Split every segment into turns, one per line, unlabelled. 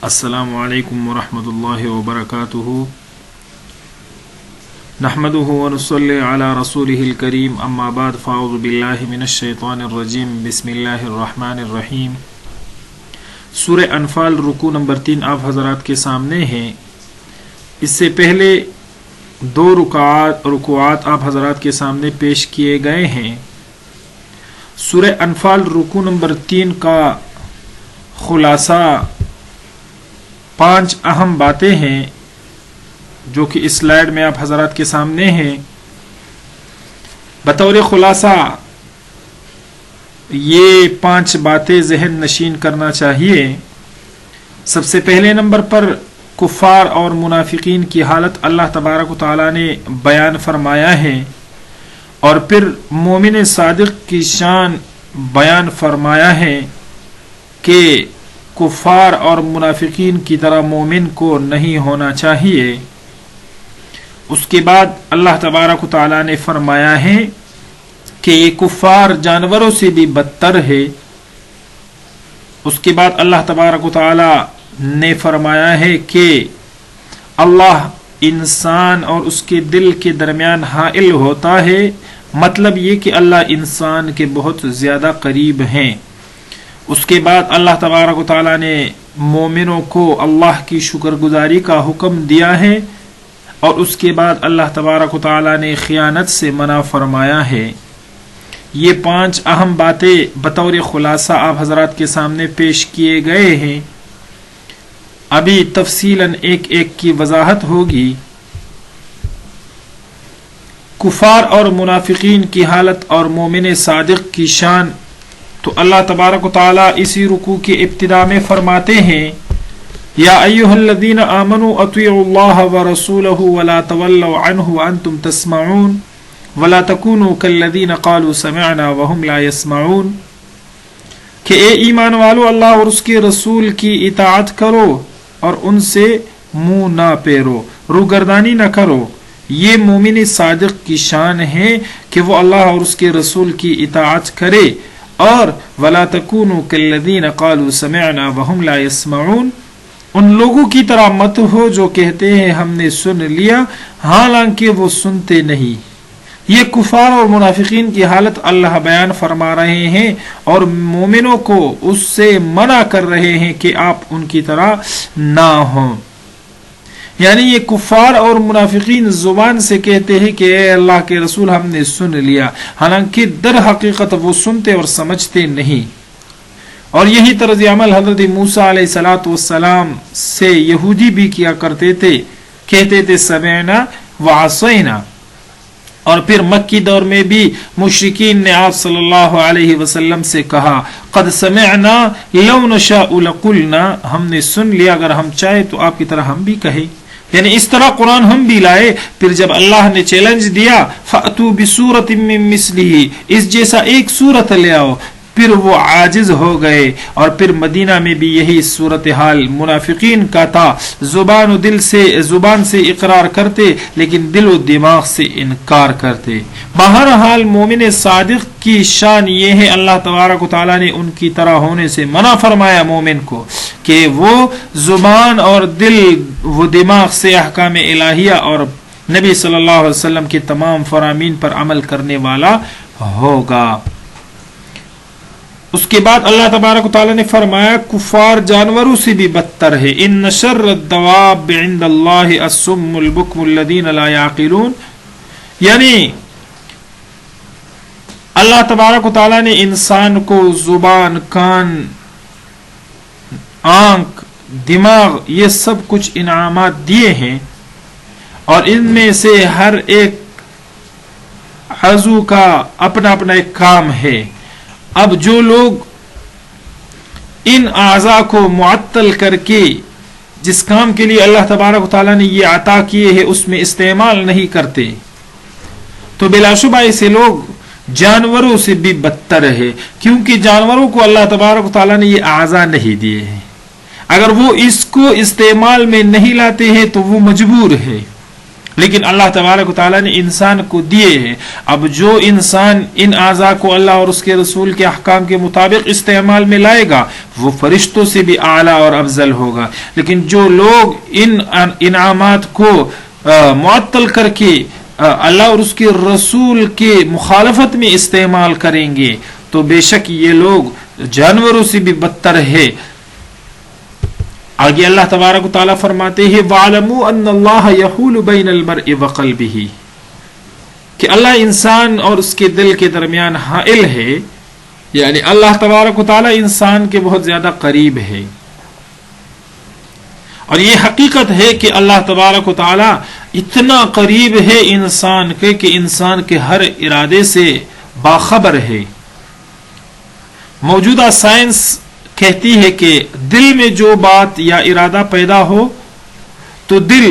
السلام علیکم ورحمۃ اللہ وبرکاتہ نحمده ونصلی علی رسولہ الکریم اما بعد فاعوذ باللہ من الشیطان الرجیم بسم اللہ الرحمن الرحیم۔ سورہ انفال رکوع نمبر 3 آپ حضرات کے سامنے ہیں۔ اس سے پہلے 2 رکوعات آپ حضرات کے سامنے پیش کیے گئے ہیں۔ سورہ انفال رکوع نمبر 3 کا خلاصہ 5 اہم باتیں ہیں جو کہ اس سلائیڈ میں آپ حضرات کے سامنے ہیں۔ بطور خلاصہ یہ 5 باتیں ذہن نشین کرنا چاہیے۔ سب سے پہلے نمبر پر کفار اور منافقین کی حالت اللہ تبارک و تعالی نے بیان فرمایا ہے، اور پھر مومن صادق کی شان بیان فرمایا ہے کہ کفار اور منافقین کی طرح مومن کو نہیں ہونا چاہیے۔ اس کے بعد اللہ تبارک و تعالی نے فرمایا ہے کہ یہ کفار جانوروں سے بھی بدتر ہے۔ اس کے بعد اللہ تبارک و تعالی نے فرمایا ہے کہ اللہ انسان اور اس کے دل کے درمیان حائل ہوتا ہے، مطلب یہ کہ اللہ انسان کے بہت زیادہ قریب ہیں۔ اس کے بعد اللہ تبارک و تعالی نے مومنوں کو اللہ کی شکر گزاری کا حکم دیا ہے، اور اس کے بعد اللہ تبارک و تعالی نے خیانت سے منع فرمایا ہے۔ یہ 5 اہم باتیں بطور خلاصہ آپ حضرات کے سامنے پیش کیے گئے ہیں۔ ابھی تفصیلاً ایک ایک کی وضاحت ہوگی۔ کفار اور منافقین کی حالت اور مومن صادق کی شان تو اللہ تبارک و تعالی اسی رکوع کے ابتدا میں فرماتے ہیں، یا ایھا الذین آمنوا اطیعوا اللہ ورسولہ ولا تولوا عنہ وانتم تسمعون ولا تکونوا کالذین قالوا سمعنا وهم لا يسمعون، کہ اے ایمان والو اللہ اور اس کے رسول کی اطاعت کرو اور ان سے منہ نہ پھیرو، روگردانی نہ کرو۔ یہ مومن صادق کی شان ہے کہ وہ اللہ اور اس کے رسول کی اطاعت کرے، اور وَلَا تَكُونُوا كَالَّذِينَ قَالُوا سَمِعْنَا وَهُمْ لَا يَسْمَعُونَ، ان لوگوں کی طرح مت ہو جو کہتے ہیں ہم نے سن لیا حالانکہ وہ سنتے نہیں۔ یہ کفار اور منافقین کی حالت اللہ بیان فرما رہے ہیں اور مومنوں کو اس سے منع کر رہے ہیں کہ آپ ان کی طرح نہ ہوں۔ یعنی یہ کفار اور منافقین زبان سے کہتے ہیں کہ اے اللہ کے رسول ہم نے سن لیا، حالانکہ در حقیقت وہ سنتے اور سمجھتے نہیں۔ اور یہی طرز عمل حضرت موسیٰ علیہ السلام سے یہودی بھی کیا کرتے تھے، کہتے تھے سمعنا وعصینا۔ اور پھر مکی دور میں بھی مشرکین نے آپ صلی اللہ علیہ وسلم سے کہا، قد سمعنا لو نشاء لقلنا، ہم نے سن لیا اگر ہم چاہے تو آپ کی طرح ہم بھی کہیں۔ یعنی اس طرح قرآن ہم بھی لائے۔ پھر جب اللہ نے چیلنج دیا فَأْتُوا بِسُورَةٍ مِّن مِّثْلِهِ، اس جیسا ایک سورت لے آؤ، پھر وہ عاجز ہو گئے۔ اور پھر مدینہ میں بھی یہی صورتحال منافقین کا تھا، زبان سے اقرار کرتے لیکن دل و دماغ سے انکار کرتے۔ بہرحال مومن صادق کی شان یہ ہے، اللہ تبارک و تعالی نے ان کی طرح ہونے سے منع فرمایا مومن کو کہ وہ زبان اور دل و دماغ سے احکام الہیہ اور نبی صلی اللہ علیہ وسلم کے تمام فرامین پر عمل کرنے والا ہوگا۔ اس کے بعد اللہ تبارک و تعالی نے فرمایا کفار جانوروں سے بھی بدتر ہے۔ ان شر الدواب عند اللہ الصم البکم الذین لا یعقلون، یعنی اللہ تبارک و تعالی نے انسان کو زبان، کان، آنکھ، دماغ، یہ سب کچھ انعامات دیے ہیں، اور ان میں سے ہر ایک عضو کا اپنا اپنا ایک کام ہے۔ اب جو لوگ ان اعضاء کو معطل کر کے جس کام کے لیے اللہ تبارک و تعالی نے یہ عطا کیے ہیں اس میں استعمال نہیں کرتے، تو بلا شبہ ایسے لوگ جانوروں سے بھی بدتر ہے، کیونکہ جانوروں کو اللہ تبارک و تعالی نے یہ اعضاء نہیں دیے ہیں۔ اگر وہ اس کو استعمال میں نہیں لاتے ہیں تو وہ مجبور ہے، لیکن اللہ تبارک و تعالیٰ نے انسان کو دیے ہیں. اب جو انسان ان اعضاء کو اللہ اور اس کے رسول کے احکام کے مطابق استعمال میں لائے گا وہ فرشتوں سے بھی اعلیٰ اور افضل ہوگا. لیکن جو لوگ ان انعامات کو معطل کر کے اللہ اور اس کے رسول کے مخالفت میں استعمال کریں گے تو بے شک یہ لوگ جانوروں سے بھی بدتر ہے. آگے اللہ تبارک و تعالیٰ فرماتے ہیں وَعْلَمُوا أَنَّ اللَّهَ يَحُولُ بَيْنَ الْمَرْءِ وَقَلْبِهِ کہ اللہ انسان اور اس کے دل کے درمیان حائل ہے، یعنی اللہ تبارک و تعالیٰ انسان کے بہت زیادہ قریب ہے. اور یہ حقیقت ہے کہ اللہ تبارک و تعالیٰ اتنا قریب ہے انسان کے کہ انسان کے ہر ارادے سے باخبر ہے. موجودہ سائنس کہتی ہے کہ دل میں جو بات یا ارادہ پیدا ہو تو دل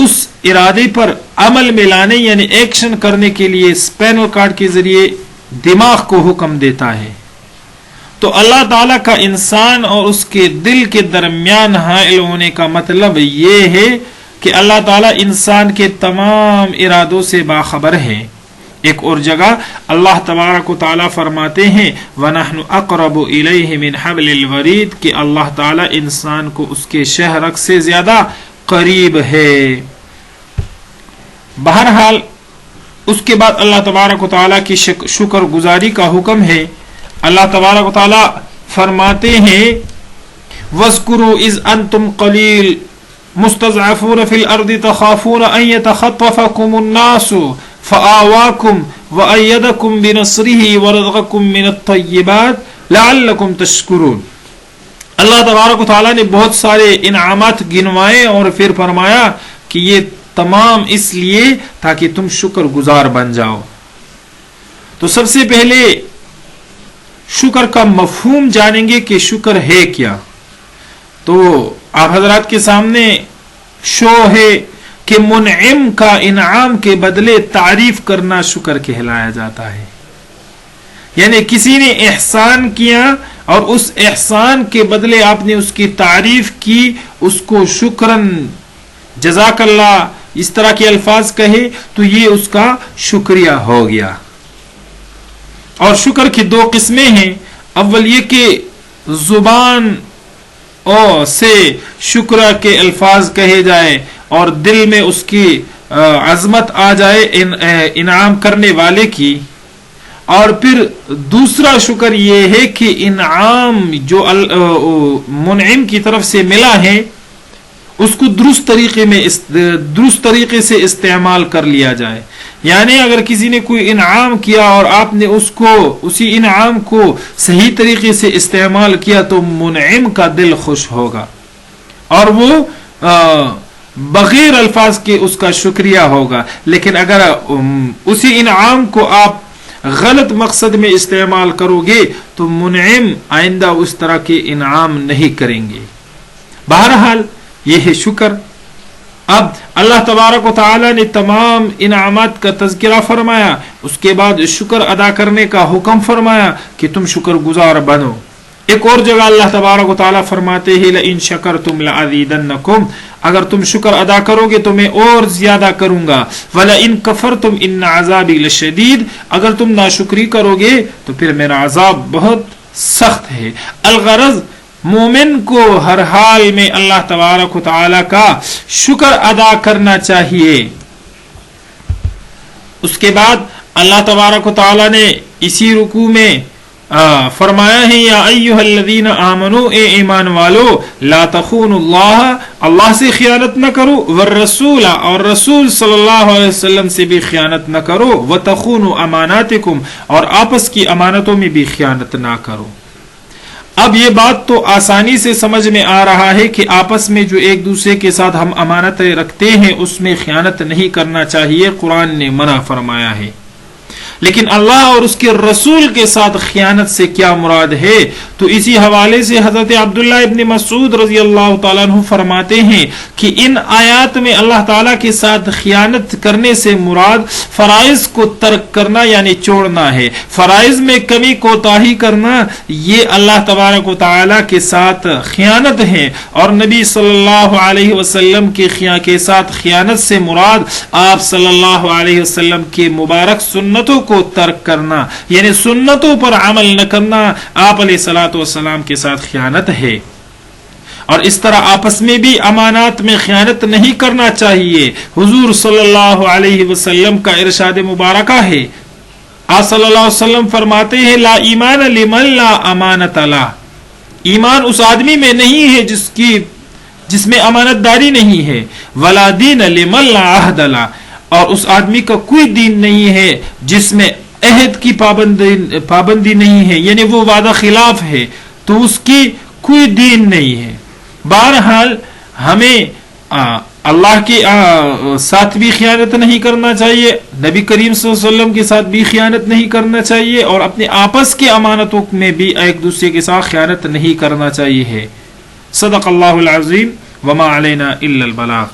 اس ارادے پر عمل میں لانے یعنی ایکشن کرنے کے لیے اسپینل کارڈ کے ذریعے دماغ کو حکم دیتا ہے. تو اللہ تعالیٰ کا انسان اور اس کے دل کے درمیان حائل ہونے کا مطلب یہ ہے کہ اللہ تعالیٰ انسان کے تمام ارادوں سے باخبر ہے. ایک اور جگہ اللہ تبارک و تعالیٰ فرماتے ہیں وَنَحْنُ أَقْرَبُ إِلَيْهِ مِنْ حَبْلِ الْوَرِيدِ کہ اللہ تعالیٰ انسان کو اس کے شہرک سے زیادہ قریب ہے. بہرحال اس کے بعد اللہ تبارک و تعالیٰ کی شکر گزاری کا حکم ہے. اللہ تبارک و تعالیٰ فرماتے ہیں وَاذْكُرُوا إِذْ أَنْتُمْ قَلِيلٌ مُسْتَضْعَفُونَ فِي الْأَرْضِ تَخَافُونَ أَنْ يَتَخَطَّفَكُمُ النَّاسُ فآواكم وأيدكم بنصره ورزقكم من الطيبات لعلكم تشكرون. اللہ تبارک و تعالیٰ نے بہت سارے انعامات گنوائے اور پھر فرمایا کہ یہ تمام اس لیے تاکہ تم شکر گزار بن جاؤ. تو سب سے پہلے شکر کا مفہوم جانیں گے کہ شکر ہے کیا. تو آپ حضرات کے سامنے شو ہے کہ منعم کا انعام کے بدلے تعریف کرنا شکر کہلایا جاتا ہے. یعنی کسی نے احسان کیا اور اس احسان کے بدلے آپ نے اس کی تعریف کی، اس کو شکرن جزاک اللہ اس طرح کے الفاظ کہے تو یہ اس کا شکریہ ہو گیا. اور شکر کی دو قسمیں ہیں. اول یہ کہ زبان سے شکر کے الفاظ کہے جائے اور دل میں اس کی عظمت آ جائے انعام کرنے والے کی. اور پھر دوسرا شکر یہ ہے کہ انعام جو منعم کی طرف سے ملا ہے اس کو درست طریقے سے استعمال کر لیا جائے. یعنی اگر کسی نے کوئی انعام کیا اور آپ نے اسی انعام کو صحیح طریقے سے استعمال کیا تو منعم کا دل خوش ہوگا اور وہ بغیر الفاظ کے اس کا شکریہ ہوگا. لیکن اگر اسی انعام کو آپ غلط مقصد میں استعمال کرو گے تو منعم آئندہ اس طرح کے انعام نہیں کریں گے. بہرحال یہ ہے شکر. اب اللہ تبارک و تعالی نے تمام انعامات کا تذکرہ فرمایا، اس کے بعد شکر ادا کرنے کا حکم فرمایا کہ تم شکر گزار بنو. ایک اور جگہ اللہ تبارک و تعالی فرماتے ہیں لئن شکرتم لأزیدنکم اگر تم شکر ادا کرو گے تو میں اور زیادہ کروں گا. وَلَئِن كَفَرْتُمْ إِنَّ عَذَابِي لَشَدِيدٌ اگر تم ناشکری کرو گے تو پھر میرا عذاب بہت سخت ہے. الغرض مومن کو ہر حال میں اللہ تبارک و تعالی کا شکر ادا کرنا چاہیے. اس کے بعد اللہ تبارک و تعالی نے اسی رکوع میں فرمایا ہے یا ایھا الذین آمنو اے ایمان والو لا تخونوا اللہ سے خیانت نہ کرو، والرسول اور رسول صلی اللہ علیہ وسلم سے بھی خیانت نہ کرو، وتخونوا اماناتکم اور آپس کی امانتوں میں بھی خیانت نہ کرو. اب یہ بات تو آسانی سے سمجھ میں آ رہا ہے کہ آپس میں جو ایک دوسرے کے ساتھ ہم امانتیں رکھتے ہیں اس میں خیانت نہیں کرنا چاہیے، قرآن نے منع فرمایا ہے. لیکن اللہ اور اس کے رسول کے ساتھ خیانت سے کیا مراد ہے؟ تو اسی حوالے سے حضرت عبداللہ ابن مسعود رضی اللہ تعالیٰ عنہ فرماتے ہیں کہ ان آیات میں اللہ تعالیٰ کے ساتھ خیانت کرنے سے مراد فرائض کو ترک کرنا یعنی چھوڑنا ہے. فرائض میں کمی کوتاہی کرنا یہ اللہ تبارک و تعالیٰ کے ساتھ خیانت ہے، اور نبی صلی اللہ علیہ وسلم کے ساتھ خیانت سے مراد آپ صلی اللہ علیہ وسلم کے مبارک سنتوں کو ترک کرنا یعنی سنتوں پر عمل نہ کرنا آپ علیہ الصلوۃ والسلام کے ساتھ خیانت ہے. اور اس طرح آپس میں بھی امانات میں خیانت نہیں کرنا چاہیے. حضور صلی اللہ علیہ وسلم کا ارشاد مبارکہ ہے، آپ صلی اللہ علیہ وسلم فرماتے ہیں لا ایمان لمن لا امانت له، ایمان اس آدمی میں نہیں ہے جس میں امانت داری نہیں ہے. ولا دین لمن لا عہد له، اور اس آدمی کا کوئی دین نہیں ہے جس میں عہد کی پابندی نہیں ہے یعنی وہ وعدہ خلاف ہے تو اس کی کوئی دین نہیں ہے. بہرحال ہمیں اللہ کے ساتھ بھی خیانت نہیں کرنا چاہیے، نبی کریم صلی اللہ علیہ وسلم کے ساتھ بھی خیانت نہیں کرنا چاہیے، اور اپنے آپس کے امانتوں میں بھی ایک دوسرے کے ساتھ خیانت نہیں کرنا چاہیے. صدق اللہ العظیم وما علینا الا البلاغ.